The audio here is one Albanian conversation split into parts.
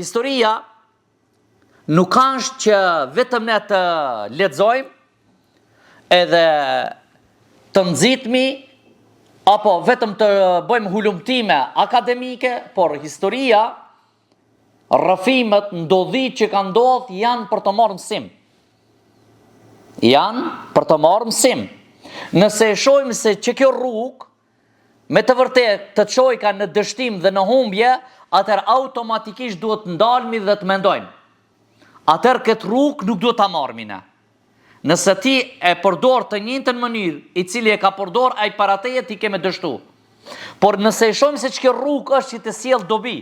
historia nuk është që vetëm ne të lexojmë edhe të nxitmi apo vetëm të bëjmë hulumtime akademike, por historia, rrëfimet, ndodhit që kanë ndodhur janë për të marrë mësim. Janë për të marrë mësim. Nëse e shohim se që kjo rrugë me të vërtet të çojë ka në dështim dhe në humbje, atëherë automatikisht duhet të ndalmi dhe të mendojmë. Atëherë këtë rrugë nuk duhet ta marrmi ne. Nëse ti e përdor të njëjtën mënyrë i cili e ka përdor ai para teje, ti ke me dështu. Por nëse e shohim se ç'kjo rrugë është që të sjell dobi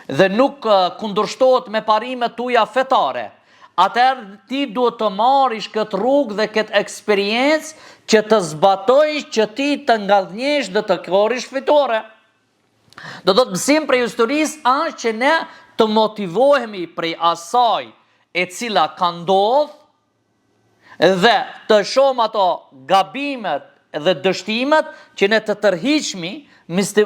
dhe nuk kundërshtohet me parimet tuaja fetare, atëherë ti duhet të marrish këtë rrugë dhe këtë eksperiencë që të zbatojsh, që ti të ngadhnjesh dhe të korrish fitore. Do të mësim prej historisë është që ne të motivohemi prej asaj e cila ka ndodhur dhe të shohim ato gabimet dhe dështimet që ne të tërhiqmi,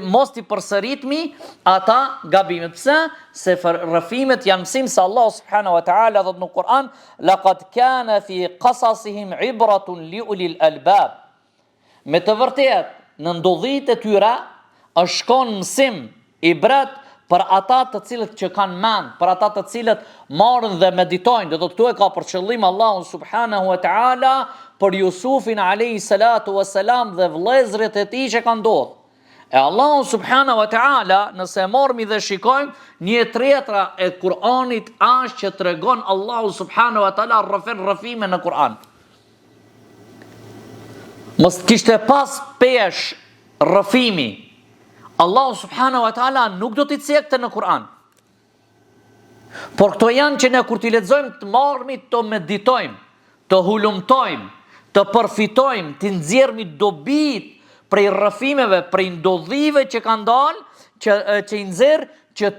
mos t'i përsëritmi ata gabimet. Pse? Se rrëfimet janë mësim se Allah subhanahu wa ta'ala thot në Kur'an: "Laqad kana fi qasasihim ibratun li ulil albab." Me të vërtetë, në ndodhitë e tyre është shkon mësim i bret për ata të cilët që kanë mend, për ata të cilët marrin dhe meditojnë. Do të këtu e ka për qëllim Allahu subhanahu wa ta'ala për Jusufin alayhi salatu wassalam dhe vëllezërit e tij që kanë ndodhur. E Allahu subhanahu wa ta'ala, nëse e marrmi dhe shikojmë, 1/3 e Kur'anit është që tregon Allahu subhanahu wa ta'ala rrëfime në Kur'an. Mos kishte pas pesh rrëfimi, Allahu subhanahu wa ta'ala nuk do t'i cekte në Kur'an. Por këto janë që ne kur t'i lexojmë të marrmi, të meditojmë, të hulumtojmë, të përfitojmë, të nxjerrmi dobit prej rrëfimeve, prej ndodhive që kanë dalë, që i nxjerr që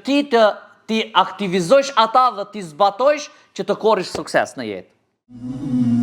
ti aktivizosh ata dhe ti zbatojsh që të korrish sukses në jetë.